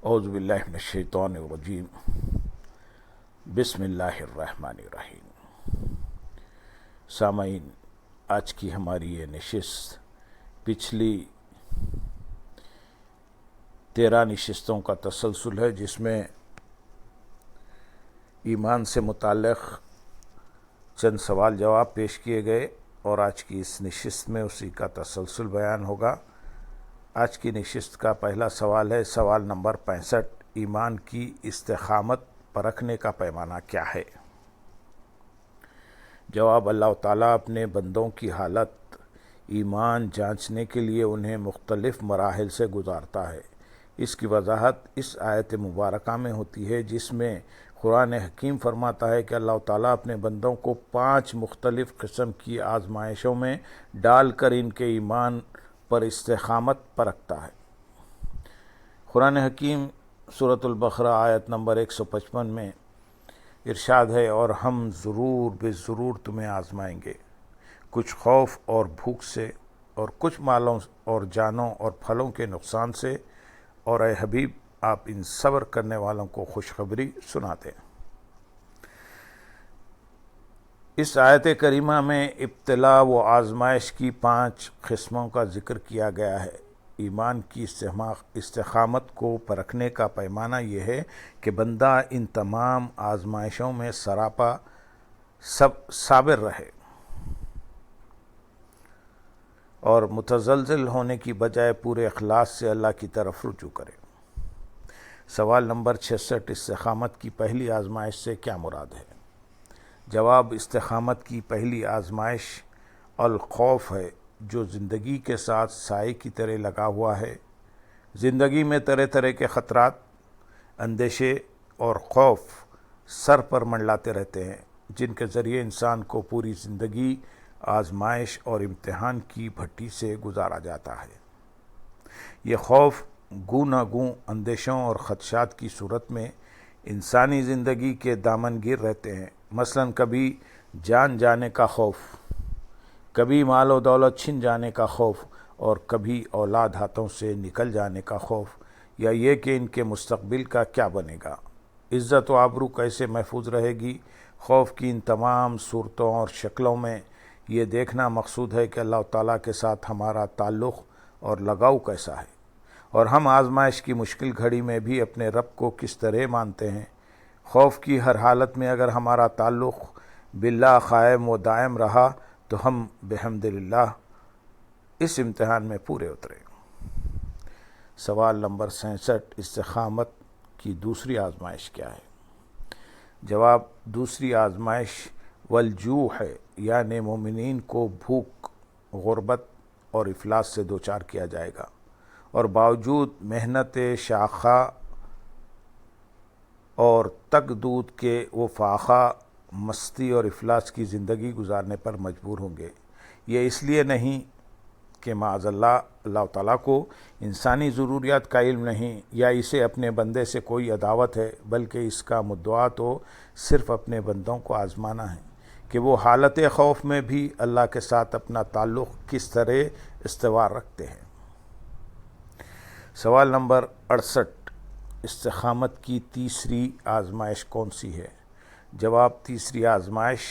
اعوذ باللہ من الشیطان الرجیم بسم اللہ الرحمن الرحیم۔ سامعین، آج کی ہماری یہ نشست پچھلی 13 نشستوں کا تسلسل ہے، جس میں ایمان سے متعلق چند سوال جواب پیش کیے گئے، اور آج کی اس نشست میں اسی کا تسلسل بیان ہوگا۔ آج کی نشست کا پہلا سوال ہے، سوال نمبر 65، ایمان کی استقامت پرکھنے کا پیمانہ کیا ہے؟ جواب: اللہ تعالیٰ اپنے بندوں کی حالت ایمان جانچنے کے لیے انہیں مختلف مراحل سے گزارتا ہے۔ اس کی وضاحت اس آیت مبارکہ میں ہوتی ہے، جس میں قرآن حکیم فرماتا ہے کہ اللہ تعالیٰ اپنے بندوں کو 5 مختلف قسم کی آزمائشوں میں ڈال کر ان کے ایمان پر استقامت پرکھتا ہے۔ قرآن حکیم سورۃ البقرہ آیت نمبر 155 میں ارشاد ہے، اور ہم ضرور بے ضرور تمہیں آزمائیں گے، کچھ خوف اور بھوک سے، اور کچھ مالوں اور جانوں اور پھلوں کے نقصان سے، اور اے حبیب آپ ان صبر کرنے والوں کو خوشخبری سناتے ہیں۔ اس آیت کریمہ میں ابتلا و آزمائش کی 5 قسموں کا ذکر کیا گیا ہے۔ ایمان کی استقامت کو پرکھنے کا پیمانہ یہ ہے کہ بندہ ان تمام آزمائشوں میں سراپا صابر رہے اور متزلزل ہونے کی بجائے پورے اخلاص سے اللہ کی طرف رجوع کرے۔ سوال نمبر 66، استقامت کی پہلی آزمائش سے کیا مراد ہے؟ جواب: استقامت کی پہلی آزمائش الخوف ہے، جو زندگی کے ساتھ سائے کی طرح لگا ہوا ہے۔ زندگی میں طرح طرح کے خطرات، اندیشے اور خوف سر پر منڈلاتے رہتے ہیں، جن کے ذریعے انسان کو پوری زندگی آزمائش اور امتحان کی بھٹی سے گزارا جاتا ہے۔ یہ خوف گوں گوں اندیشوں اور خدشات کی صورت میں انسانی زندگی کے دامن گیر رہتے ہیں۔ مثلاً کبھی جان جانے کا خوف، کبھی مال و دولت چھن جانے کا خوف، اور کبھی اولاد ہاتھوں سے نکل جانے کا خوف، یا یہ کہ ان کے مستقبل کا کیا بنے گا، عزت و آبرو کیسے محفوظ رہے گی۔ خوف کی ان تمام صورتوں اور شکلوں میں یہ دیکھنا مقصود ہے کہ اللہ تعالیٰ کے ساتھ ہمارا تعلق اور لگاؤ کیسا ہے، اور ہم آزمائش کی مشکل گھڑی میں بھی اپنے رب کو کس طرح مانتے ہیں۔ خوف کی ہر حالت میں اگر ہمارا تعلق باللہ قائم و دائم رہا تو ہم بحمدللہ اس امتحان میں پورے اترے۔ سوال نمبر 67، استقامت کی دوسری آزمائش کیا ہے؟ جواب: دوسری آزمائش والجوع ہے، یعنی مومنین کو بھوک، غربت اور افلاس سے دوچار کیا جائے گا، اور باوجود محنت شاخہ اور تگ دودھ کے وہ فاقہ مستی اور افلاس کی زندگی گزارنے پر مجبور ہوں گے۔ یہ اس لیے نہیں کہ معاذ اللہ تعالیٰ کو انسانی ضروریات کا علم نہیں، یا اسے اپنے بندے سے کوئی عداوت ہے، بلکہ اس کا مدعا تو صرف اپنے بندوں کو آزمانا ہے کہ وہ حالت خوف میں بھی اللہ کے ساتھ اپنا تعلق کس طرح استوار رکھتے ہیں۔ سوال نمبر 68، استقامت کی تیسری آزمائش کون سی ہے؟ جواب: تیسری آزمائش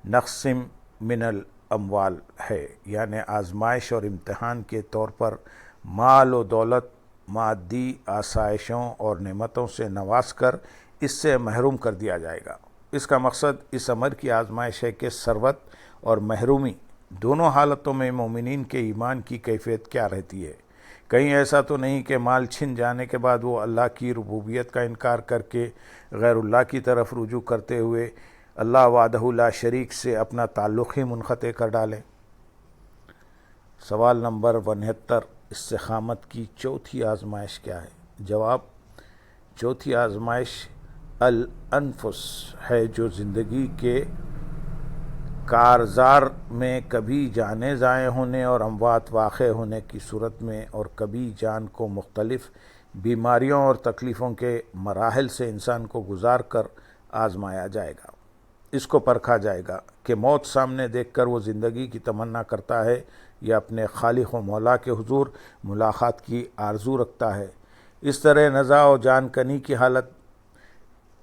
نقص من الاموال ہے، یعنی آزمائش اور امتحان کے طور پر مال و دولت، مادی آسائشوں اور نعمتوں سے نواز کر اس سے محروم کر دیا جائے گا۔ اس کا مقصد اس امر کی آزمائش ہے کہ ثروت اور محرومی دونوں حالتوں میں مومنین کے ایمان کی کیفیت کیا رہتی ہے۔ کہیں ایسا تو نہیں کہ مال چھن جانے کے بعد وہ اللہ کی ربوبیت کا انکار کر کے غیر اللہ کی طرف رجوع کرتے ہوئے اللہ وحدہ لا شریک سے اپنا تعلق ہی منقطع کر ڈالیں۔ سوال نمبر 69، استقامت کی چوتھی آزمائش کیا ہے؟ جواب: چوتھی آزمائش الانفس ہے، جو زندگی کے کارزار میں کبھی جانیں ضائع ہونے اور اموات واقع ہونے کی صورت میں، اور کبھی جان کو مختلف بیماریوں اور تکلیفوں کے مراحل سے انسان کو گزار کر آزمایا جائے گا۔ اس کو پرکھا جائے گا کہ موت سامنے دیکھ کر وہ زندگی کی تمنا کرتا ہے یا اپنے خالق و مولا کے حضور ملاقات کی آرزو رکھتا ہے۔ اس طرح نزاع و جان کنی کی حالت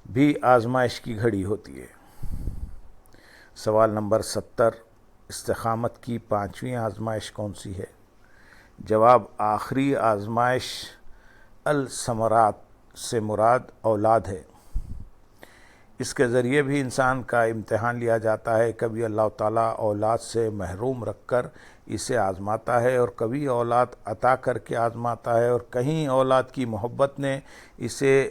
بھی آزمائش کی گھڑی ہوتی ہے۔ سوال نمبر 70، استقامت کی 5ویں آزمائش کون سی ہے؟ جواب، آخری آزمائش الثمرات سے مراد اولاد ہے۔ اس کے ذریعے بھی انسان کا امتحان لیا جاتا ہے۔ کبھی اللہ تعالیٰ اولاد سے محروم رکھ کر اسے آزماتا ہے اور کبھی اولاد عطا کر کے آزماتا ہے، اور کہیں اولاد کی محبت نے اسے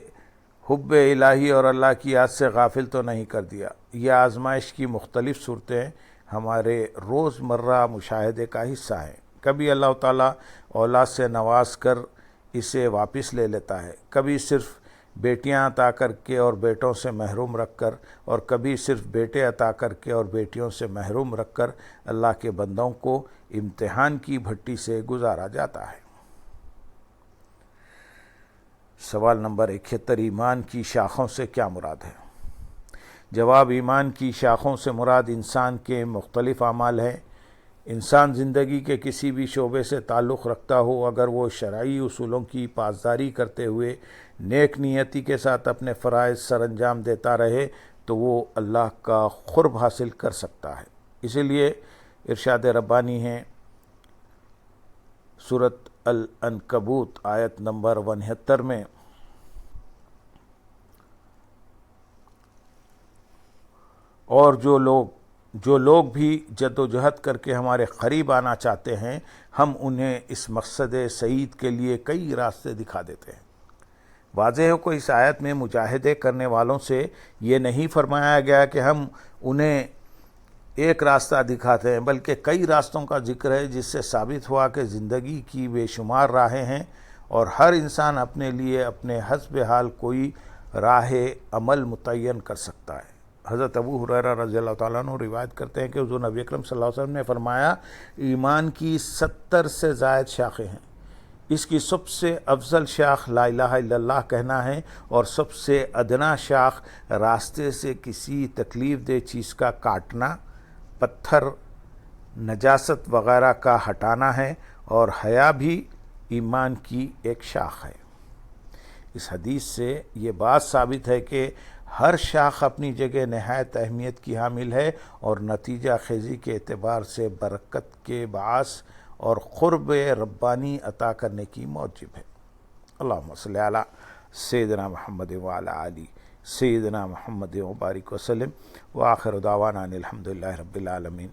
حب الہی اور اللہ کی یاد سے غافل تو نہیں کر دیا۔ یہ آزمائش کی مختلف صورتیں ہمارے روزمرہ مشاہدے کا حصہ ہیں۔ کبھی اللہ تعالیٰ اولاد سے نواز کر اسے واپس لے لیتا ہے، کبھی صرف بیٹیاں عطا کر کے اور بیٹوں سے محروم رکھ کر، اور کبھی صرف بیٹے عطا کر کے اور بیٹیوں سے محروم رکھ کر اللہ کے بندوں کو امتحان کی بھٹی سے گزارا جاتا ہے۔ سوال نمبر 71، ایمان کی شاخوں سے کیا مراد ہے؟ جواب، ایمان کی شاخوں سے مراد انسان کے مختلف اعمال ہیں۔ انسان زندگی کے کسی بھی شعبے سے تعلق رکھتا ہو، اگر وہ شرعی اصولوں کی پاسداری کرتے ہوئے نیک نیتی کے ساتھ اپنے فرائض سر انجام دیتا رہے تو وہ اللہ کا قرب حاصل کر سکتا ہے۔ اسی لیے ارشاد ربانی ہے سورۃ العنکبوت آیت نمبر 69 میں، اور جو لوگ بھی جد و جہد کر کے ہمارے قریب آنا چاہتے ہیں، ہم انہیں اس مقصد سعید کے لیے کئی راستے دکھا دیتے ہیں۔ واضح ہے کہ اس آیت میں مجاہدے کرنے والوں سے یہ نہیں فرمایا گیا کہ ہم انہیں ایک راستہ دکھاتے ہیں، بلکہ کئی راستوں کا ذکر ہے، جس سے ثابت ہوا کہ زندگی کی بے شمار راہیں ہیں اور ہر انسان اپنے لیے اپنے حسب حال کوئی راہ عمل متعین کر سکتا ہے۔ حضرت ابو ہریرہ رضی اللہ تعالیٰ عنہ روایت کرتے ہیں کہ حضور نبی اکرم صلی اللہ علیہ وسلم نے فرمایا، ایمان کی 70 سے زائد شاخیں ہیں۔ اس کی سب سے افضل شاخ لا الہ الا اللہ کہنا ہے، اور سب سے ادنا شاخ راستے سے کسی تکلیف دہ چیز کا کاٹنا، پتھر، نجاست وغیرہ کا ہٹانا ہے، اور حیا بھی ایمان کی ایک شاخ ہے۔ اس حدیث سے یہ بات ثابت ہے کہ ہر شاخ اپنی جگہ نہایت اہمیت کی حامل ہے اور نتیجہ خیزی کے اعتبار سے برکت کے باعث اور قرب ربانی عطا کرنے کی موجب ہے۔ اللہم صلی علی سیدنا محمد وعلی آلہ سیدنا محمد وبارک وسلم، وآخر دعوانا ان الحمدللہ رب العالمین۔